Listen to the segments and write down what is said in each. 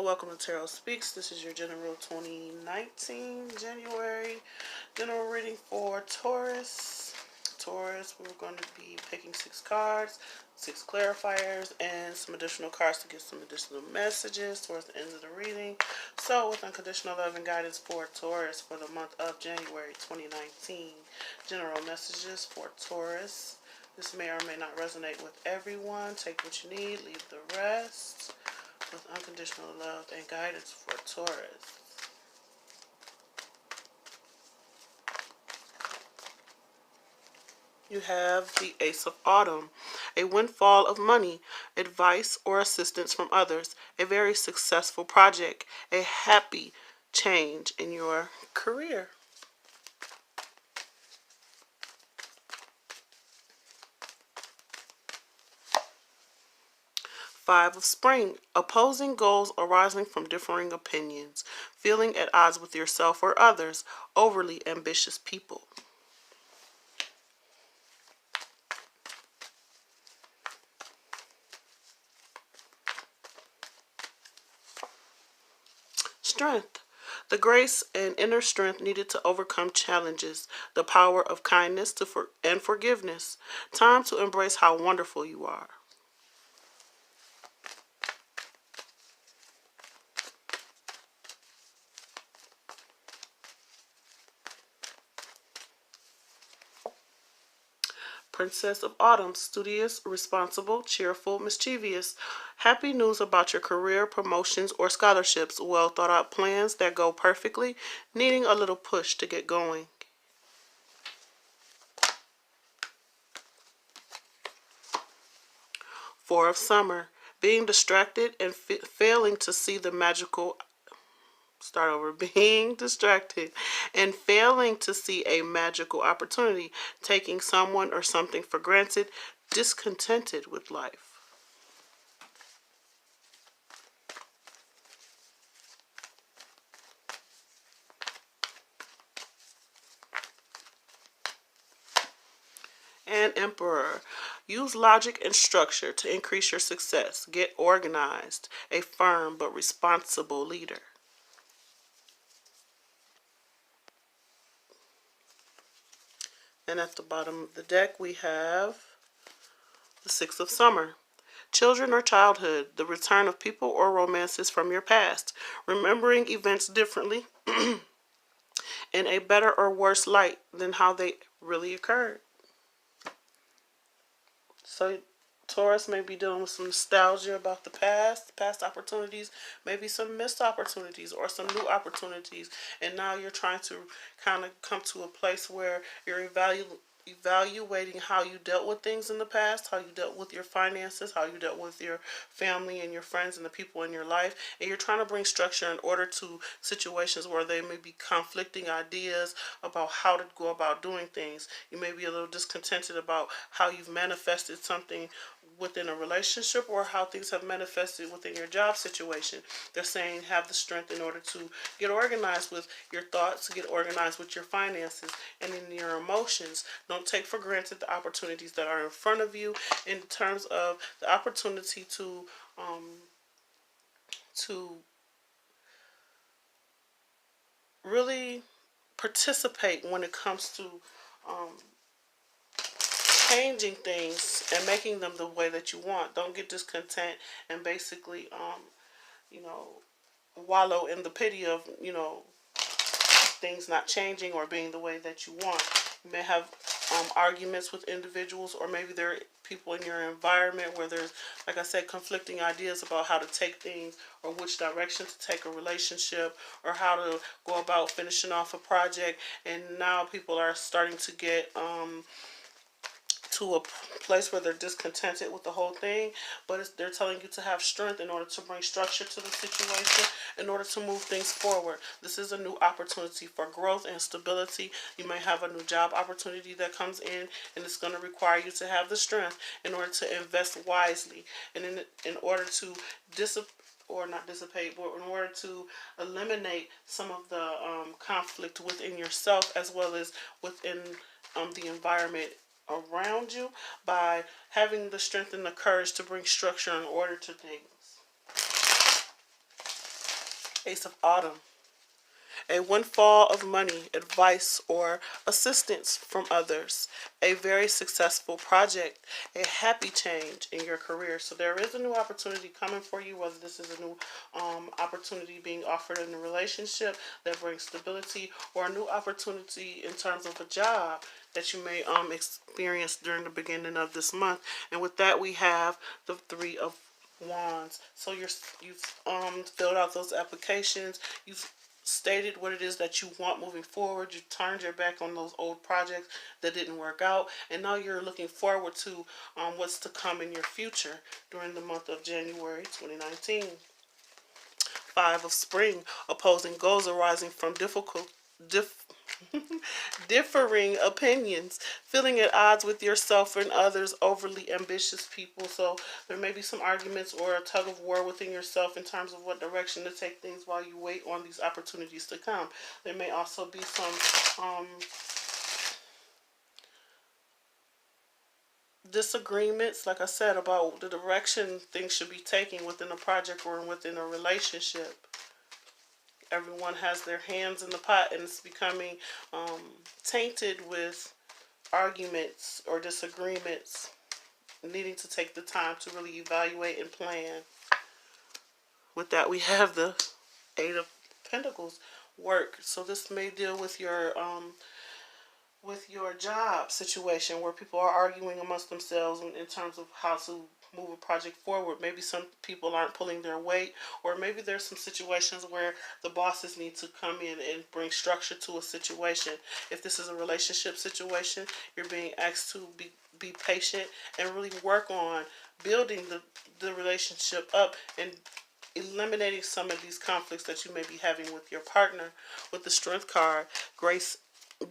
welcome to Tarot Speaks. This is your General 2019 January general reading for Taurus. Taurus, we're going to be picking 6 cards, 6 clarifiers, and some additional cards to get some additional messages towards the end of the reading. So, with unconditional love and guidance for Taurus for the month of January 2019, general messages for Taurus. This may or may not resonate with everyone. Take what you need, leave the rest. With unconditional love and guidance for Taurus. You have the Ace of Autumn, a windfall of money, advice or assistance from others, a very successful project, a happy change in your career. Five of Spring, opposing goals arising from differing opinions, feeling at odds with yourself or others, overly ambitious people. Strength, the grace and inner strength needed to overcome challenges, the power of kindness and forgiveness. Time to embrace how wonderful you are. Princess of Autumn, studious, responsible, cheerful, mischievous. Happy news about your career, promotions, or scholarships. Well thought out plans that go perfectly, needing a little push to get going. Four of Summer, being distracted and failing to see the magical being distracted and failing to see a magical opportunity, taking someone or something for granted, discontented with life. And Emperor, use logic and structure to increase your success. Get organized, a firm but responsible leader. And at the bottom of the deck, we have the Six of Summer. Children or childhood, the return of people or romances from your past. Remembering events differently in a better or worse light than how they really occurred. So Taurus may be dealing with some nostalgia about the past opportunities, maybe some missed opportunities or some new opportunities. And now you're trying to kind of come to a place where you're evaluating how you dealt with things in the past, how you dealt with your finances, how you dealt with your family and your friends and the people in your life. And you're trying to bring structure in order to situations where there may be conflicting ideas about how to go about doing things. You may be a little discontented about how you've manifested something within a relationship or how things have manifested within your job situation. They're saying have the strength in order to get organized with your thoughts, get organized with your finances and in your emotions. Don't take for granted the opportunities that are in front of you in terms of the opportunity to really participate when it comes to changing things and making them the way that you want. Don't get discontent and basically, wallow in the pity of, things not changing or being the way that you want. You may have arguments with individuals, or maybe there are people in your environment where there's, like I said, conflicting ideas about how to take things or which direction to take a relationship or how to go about finishing off a project. And now people are starting to get to a place where they're discontented with the whole thing, but they're telling you to have strength in order to bring structure to the situation, in order to move things forward. This is a new opportunity for growth and stability. You may have a new job opportunity that comes in, and it's going to require you to have the strength in order to invest wisely, and in order to not dissipate, but in order to eliminate some of the conflict within yourself as well as within the environment around you, by having the strength and the courage to bring structure and order to things. Ace of Autumn. A windfall of money, advice, or assistance from others. A very successful project. A happy change in your career. So there is a new opportunity coming for you, whether this is a new opportunity being offered in a relationship that brings stability, or a new opportunity in terms of a job that you may experience during the beginning of this month. And with that, we have the Three of Wands. So you've filled out those applications. You've stated what it is that you want moving forward. You turned your back on those old projects that didn't work out, and now you're looking forward to what's to come in your future during the month of January 2019. Five of Spring. Opposing goals arising from differing opinions, feeling at odds with yourself and others, overly ambitious people. So there may be some arguments or a tug of war within yourself in terms of what direction to take things while you wait on these opportunities to come. There may also be some disagreements, like I said, about the direction things should be taking within a project or within a relationship. Everyone has their hands in the pot, and it's becoming tainted with arguments or disagreements, needing to take the time to really evaluate and plan. With that, we have the Eight of Pentacles, work. So this may deal with your job situation where people are arguing amongst themselves in terms of how to move a project forward. Maybe some people aren't pulling their weight, or maybe there's some situations where the bosses need to come in and bring structure to a situation. If this is a relationship situation, you're being asked to be patient and really work on building the relationship up and eliminating some of these conflicts that you may be having with your partner. With the Strength card,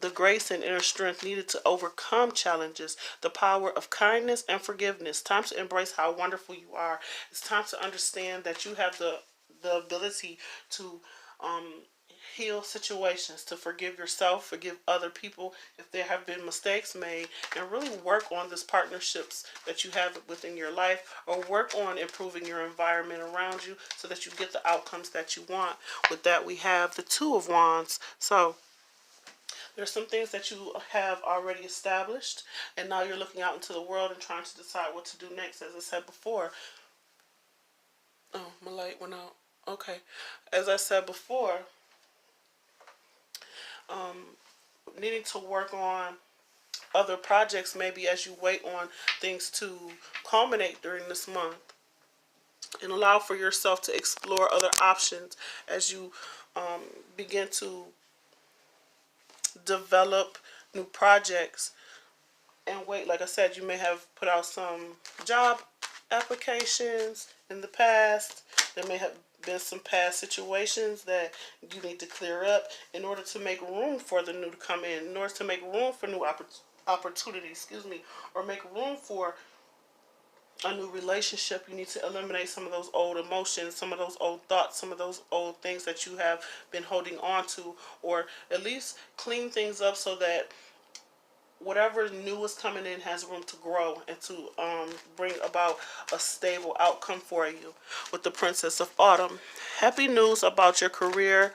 the grace and inner strength needed to overcome challenges, the power of kindness and forgiveness. Time to embrace how wonderful you are. It's time to understand that you have the ability to heal situations, to forgive yourself, forgive other people if there have been mistakes made, and really work on this partnerships that you have within your life, or work on improving your environment around you so that you get the outcomes that you want. With that, we have the Two of Wands. So there's some things that you have already established, and now you're looking out into the world and trying to decide what to do next. As I said before, oh, my light went out. Okay, as I said before, needing to work on other projects maybe as you wait on things to culminate during this month, and allow for yourself to explore other options as you begin to develop new projects and wait. Like I said, you may have put out some job applications in the past. There may have been some past situations that you need to clear up in order to make room for the new to come in order to make room for new opportunities, or make room for a new relationship. You need to eliminate some of those old emotions, some of those old thoughts, some of those old things that you have been holding on to, or at least clean things up so that whatever new is coming in has room to grow and to bring about a stable outcome for you. With the Princess of Autumn, happy news about your career,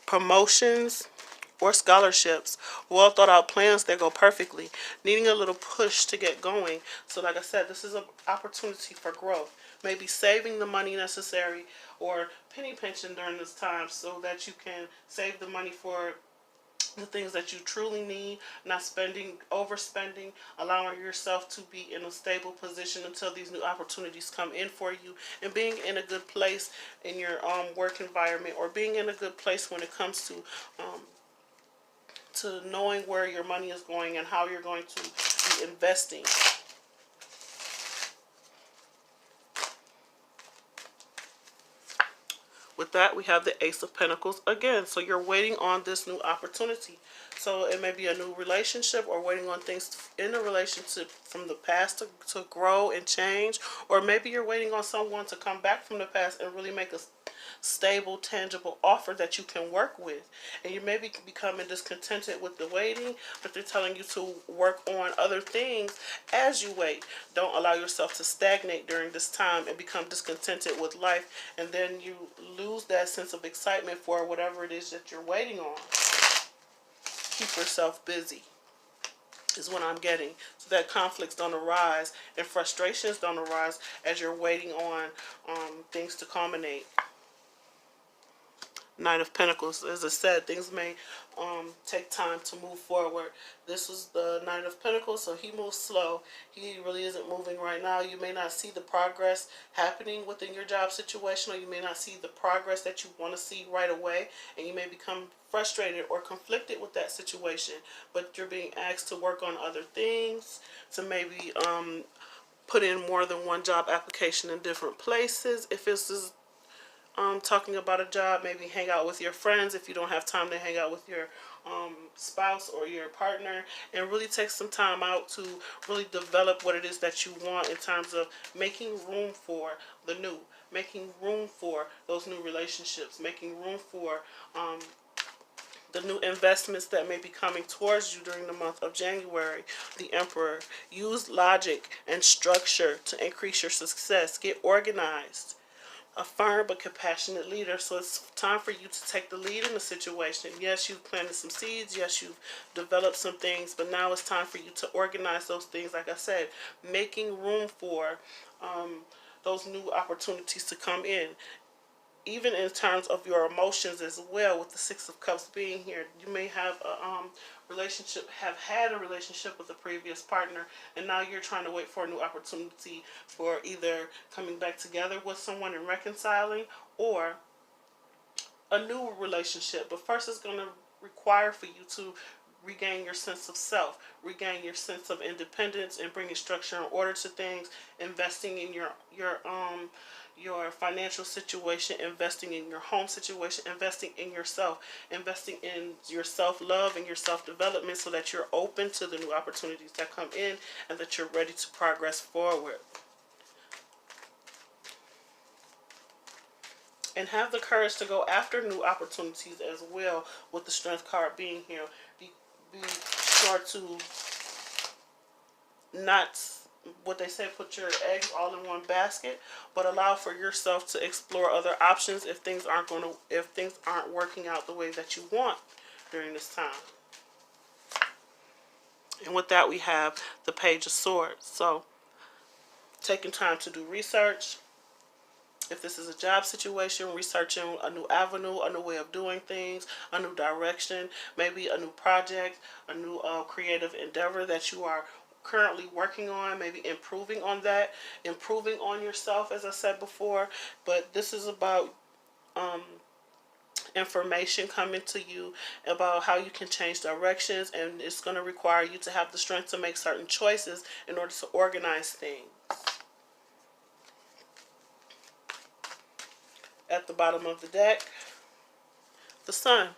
promotions, or scholarships. Well thought out plans that go perfectly. Needing a little push to get going. So like I said, this is an opportunity for growth. Maybe saving the money necessary or penny pinching during this time so that you can save the money for the things that you truly need, not overspending, allowing yourself to be in a stable position until these new opportunities come in for you, and being in a good place in your work environment, or being in a good place when it comes to knowing where your money is going and how you're going to be investing. With that, we have the Ace of Pentacles again. So you're waiting on this new opportunity. So it may be a new relationship, or waiting on things in a relationship from the past to grow and change. Or maybe you're waiting on someone to come back from the past and really make a stable, tangible offer that you can work with. And you may be becoming discontented with the waiting, but they're telling you to work on other things as you wait. Don't allow yourself to stagnate during this time and become discontented with life, and then you lose that sense of excitement for whatever it is that you're waiting on. Keep yourself busy is what I'm getting, so that conflicts don't arise and frustrations don't arise as you're waiting on things to culminate. Knight of Pentacles, as I said, things may take time to move forward. This is the Knight of Pentacles, so he moves slow. He really isn't moving right now. You may not see the progress happening within your job situation, or you may not see the progress that you want to see right away, and you may become frustrated or conflicted with that situation. But you're being asked to work on other things, to maybe put in more than one job application in different places. If this is talking about a job, maybe hang out with your friends if you don't have time to hang out with your spouse or your partner, and really take some time out to really develop what it is that you want in terms of making room for the new, making room for those new relationships, making room for the new investments that may be coming towards you during the month of January. The Emperor. Use logic and structure to increase your success. Get organized. A firm but compassionate leader. So it's time for you to take the lead in the situation. Yes, you've planted some seeds. Yes, you've developed some things. But now it's time for you to organize those things. Like I said, making room for those new opportunities to come in. Even in terms of your emotions as well, with the Six of Cups being here, you may have a had a relationship with a previous partner, and now you're trying to wait for a new opportunity for either coming back together with someone and reconciling, or a new relationship. But first, it's going to require for you to regain your sense of self, regain your sense of independence, and bringing structure and order to things, investing in your financial situation, investing in your home situation, investing in yourself, investing in your self-love and your self-development, so that you're open to the new opportunities that come in and that you're ready to progress forward. And have the courage to go after new opportunities as well, with the Strength card being here. Be sure to not, what they say, put your eggs all in one basket, but allow for yourself to explore other options if things aren't working out the way that you want during this time. And with that, we have the Page of Swords. So taking time to do research. If this is a job situation, researching a new avenue, a new way of doing things, a new direction, maybe a new project, a new creative endeavor that you are currently working on, maybe improving on that, improving on yourself, as I said before. But this is about information coming to you about how you can change directions, and it's going to require you to have the strength to make certain choices in order to organize things. At the bottom of the deck, the Sun.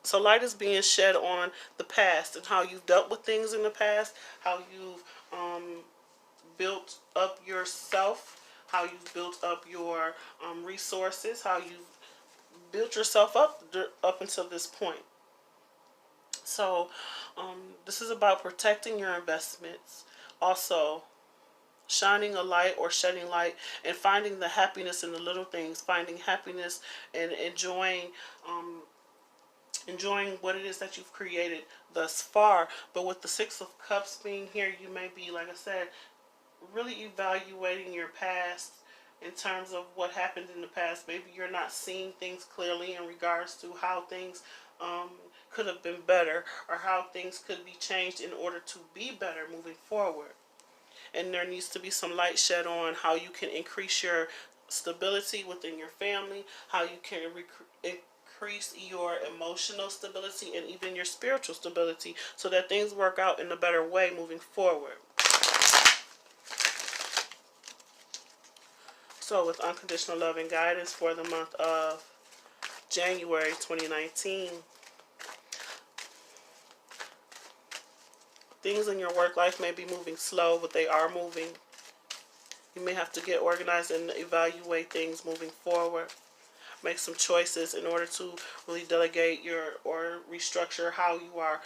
So light is being shed on the past and how you've dealt with things in the past, how you've built up yourself, how you've built up your resources, how you've built yourself up until this point. So this is about protecting your investments. Also, shining a light or shedding light and finding the happiness in the little things, finding happiness and enjoying what it is that you've created thus far. But with the Six of Cups being here, you may be, like I said, really evaluating your past in terms of what happened in the past. Maybe you're not seeing things clearly in regards to how things could have been better, or how things could be changed in order to be better moving forward. And there needs to be some light shed on how you can increase your stability within your family, how you can increase your emotional stability and even your spiritual stability, so that things work out in a better way moving forward. So with unconditional love and guidance for the month of January 2019, things in your work life may be moving slow, but they are moving. You may have to get organized and evaluate things moving forward. make some choices in order to really delegate your or restructure how you are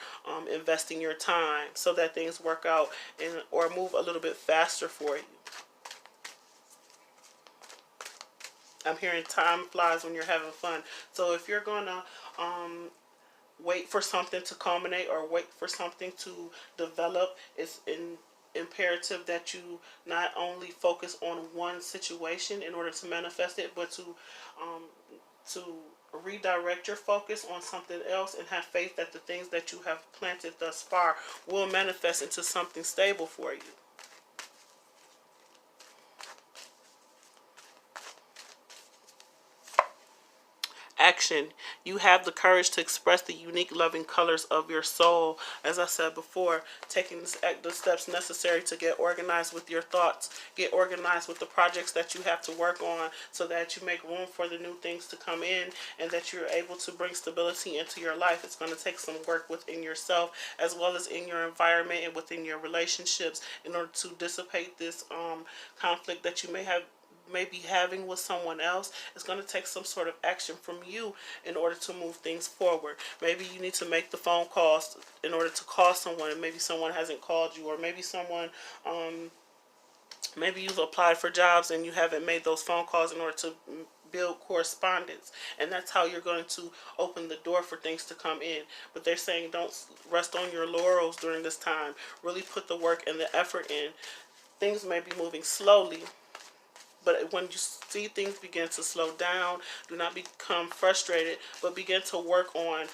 investing your time so that things work out and or move a little bit faster for you. I'm hearing time flies when you're having fun. So if you're gonna wait for something to culminate or wait for something to develop, it's imperative that you not only focus on one situation in order to manifest it, but to redirect your focus on something else and have faith that the things that you have planted thus far will manifest into something stable for you. Action. You have the courage to express the unique loving colors of your soul. As I said before, taking the steps necessary to get organized with your thoughts, get organized with the projects that you have to work on so that you make room for the new things to come in and that you're able to bring stability into your life. It's going to take some work within yourself as well as in your environment and within your relationships in order to dissipate this conflict that you may be having with someone else. It's going to take some sort of action from you in order to move things forward. Maybe you need to make the phone calls in order to call someone, and maybe someone hasn't called you, or maybe maybe you've applied for jobs and you haven't made those phone calls in order to build correspondence, and that's how you're going to open the door for things to come in. But they're saying don't rest on your laurels during this time. Really put the work and the effort in. Things may be moving slowly, but when you see things begin to slow down, do not become frustrated, but begin to work on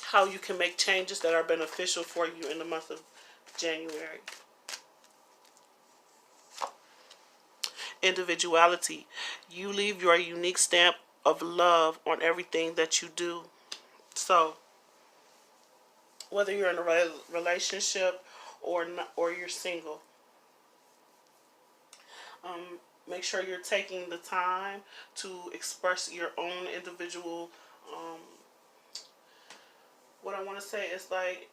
how you can make changes that are beneficial for you in the month of January. Individuality. You leave your unique stamp of love on everything that you do. So, whether you're in a relationship or not, or you're single, make sure you're taking the time to express your own individual. What I want to say is like,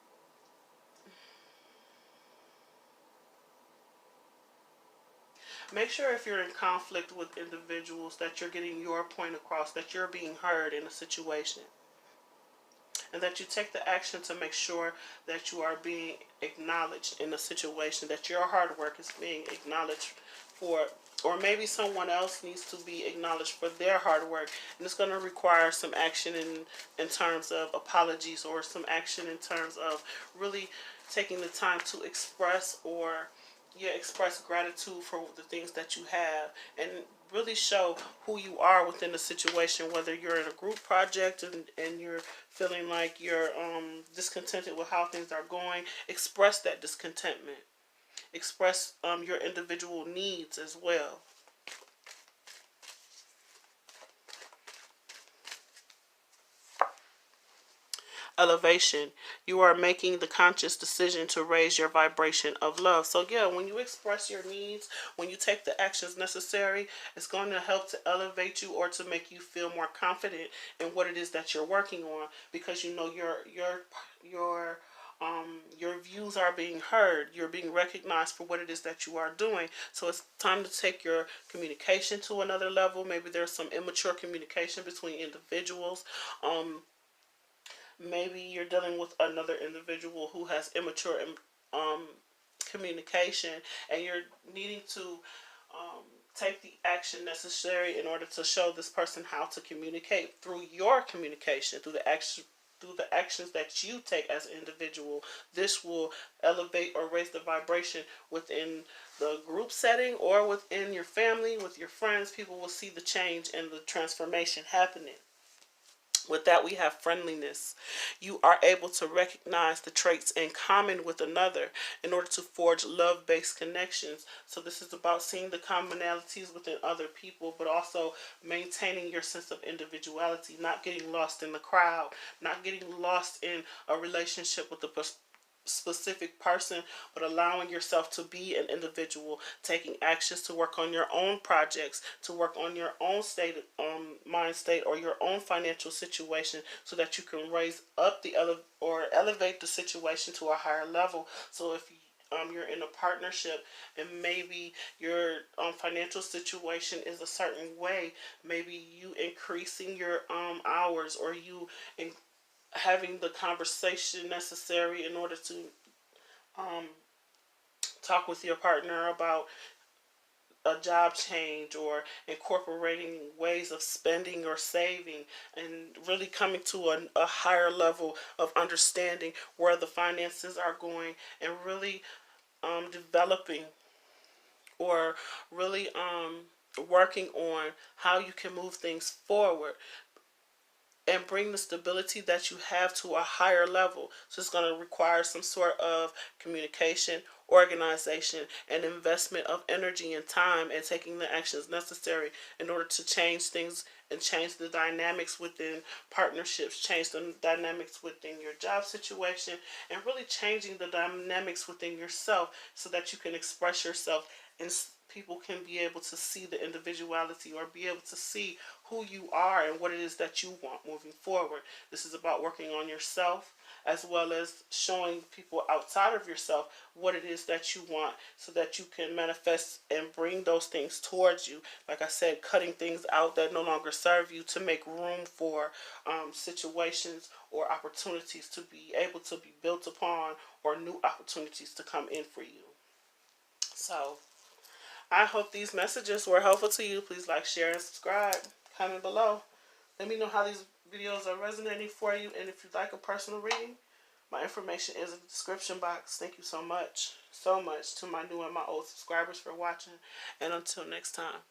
make sure if you're in conflict with individuals that you're getting your point across, that you're being heard in a situation, and that you take the action to make sure that you are being acknowledged in a situation, that your hard work is being acknowledged for, or maybe someone else needs to be acknowledged for their hard work, and it's going to require some action in terms of apologies, or some action in terms of really taking the time to express or express gratitude for the things that you have, and really show who you are within the situation, whether you're in a group project and you're feeling like you're discontented with how things are going. Express that discontentment. Express your individual needs as well. Elevation. You are making the conscious decision to raise your vibration of love. So yeah, when you express your needs, when you take the actions necessary, it's going to help to elevate you or to make you feel more confident in what it is that you're working on, because you know your views are being heard. You're being recognized for what it is that you are doing. So it's time to take your communication to another level. Maybe there's some immature communication between individuals. Maybe you're dealing with another individual who has immature communication, and you're needing to take the action necessary in order to show this person how to communicate through your communication, through the actions that you take as an individual. This will elevate or raise the vibration within the group setting or within your family, with your friends. People will see the change and the transformation happening. With that, we have friendliness. You are able to recognize the traits in common with another in order to forge love-based connections. So this is about seeing the commonalities within other people, but also maintaining your sense of individuality, not getting lost in the crowd, not getting lost in a relationship with the specific person, but allowing yourself to be an individual, taking actions to work on your own projects, to work on your own state, mind state, or your own financial situation, so that you can raise up or elevate the situation to a higher level. So if you're in a partnership and maybe your financial situation is a certain way, maybe you increasing your hours, or you having the conversation necessary in order to um, talk with your partner about a job change, or incorporating ways of spending or saving, and really coming to a higher level of understanding where the finances are going, and really developing, or really working on how you can move things forward and bring the stability that you have to a higher level. So it's going to require some sort of communication, organization, and investment of energy and time, and taking the actions necessary in order to change things and change the dynamics within partnerships, change the dynamics within your job situation, and really changing the dynamics within yourself so that you can express yourself and people can be able to see the individuality, or be able to see who you are and what it is that you want moving forward. This is about working on yourself, as well as showing people outside of yourself what it is that you want, so that you can manifest and bring those things towards you. Like I said, cutting things out that no longer serve you to make room for situations or opportunities to be able to be built upon, or new opportunities to come in for you. So I hope these messages were helpful to you. Please like, share, and subscribe. Comment below. Let me know how these videos are resonating for you. And if you'd like a personal reading, my information is in the description box. Thank you so much to my new and my old subscribers for watching. And until next time.